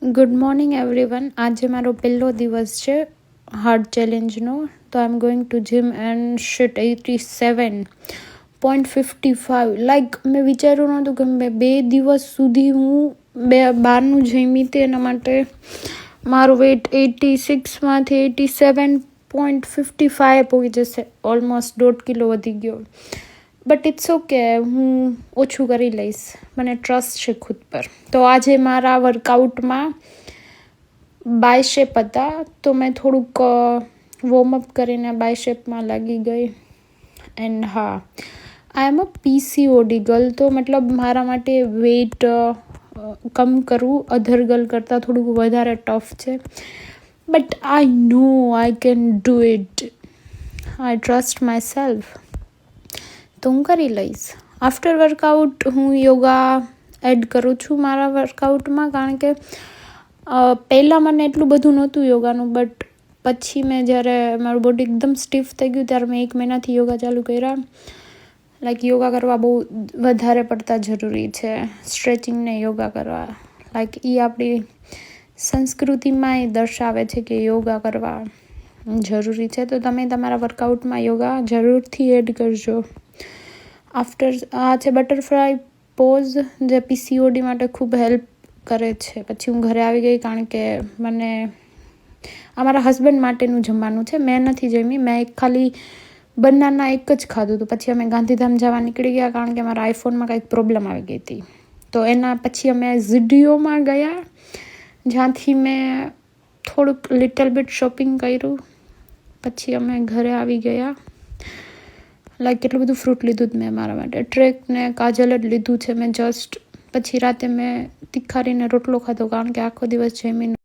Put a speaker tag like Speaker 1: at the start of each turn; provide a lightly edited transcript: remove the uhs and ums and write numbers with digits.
Speaker 1: Good morning everyone. આજે મારો પહેલો દિવસ છે હાર્ડ ચેલેન્જનો. તો I am going to gym and sheet 87.55. Like મેં વિચાર્યું નહોતું કે મેં 2 દિવસ સુધી હું બહારનું જમી તે એના માટે મારું વેઇટ 86માંથી 87.55 પહોંચી જશે. ઓલમોસ્ટ 1.5 કિલો વધી ગયો. બટ ઇટ્સ ઓકે, હું ઓછું કરી લઈશ, મને ટ્રસ્ટ છે ખુદ પર. તો આજે મારા વર્કઆઉટમાં બાયશેપ હતા, તો મેં થોડુંક વોર્મઅપ કરીને બાયશેપમાં લાગી ગઈ. એન્ડ હા, આઈ એમ અ પીસીઓડી ગર્લ, તો મતલબ મારા માટે વેઇટ કમ કરવું અધર ગર્લ કરતાં થોડુંક વધારે ટફ છે. But I know I can do it. I trust myself, તો હું કરી લઈશ. આફ્ટર વર્કઆઉટ હું યોગા એડ કરું છું મારા વર્કઆઉટમાં, કારણ કે પહેલાં મને એટલું બધું નહોતું યોગાનું. બટ પછી મેં જ્યારે મારું બોડી એકદમ સ્ટીફ થઈ ગયું ત્યારે મેં 1 મહિનાથી યોગા ચાલુ કર્યા. લાઈક યોગા કરવા બહુ વધારે પડતા જરૂરી છે, સ્ટ્રેચિંગને યોગા કરવા. લાઈક એ આપણી સંસ્કૃતિમાં દર્શાવે છે કે યોગા કરવા જરૂરી છે. તો તમે તમારા વર્કઆઉટમાં યોગા જરૂરથી એડ કરજો. આફ્ટર આ છે બટરફ્લાય પોઝ, જે પીસીઓડી માટે ખૂબ હેલ્પ કરે છે. પછી હું ઘરે આવી ગઈ, કારણ કે મને અમારા હસબન્ડ માટેનું જમવાનું છે. મેં નથી જમી, મેં ખાલી બનાના એક જ ખાધું હતું. પછી અમે ગાંધીધામ જવા નીકળી ગયા, કારણ કે મારા આઈફોનમાં કંઈક પ્રોબ્લેમ આવી ગઈ હતી. તો એના પછી અમે ઝુડિયોમાં ગયા, જ્યાંથી મેં થોડુંક લિટલ બીટ શોપિંગ કર્યું. પછી અમે ઘરે આવી ગયા. લાઈક કેટલું બધું ફ્રૂટ લીધું જ મેં મારા માટે. ટ્રેક ને કાજલ જ લીધું છે મેં જસ્ટ. પછી રાતે મેં તીખારીને રોટલો ખાધો, કારણ કે આખો દિવસ જમીને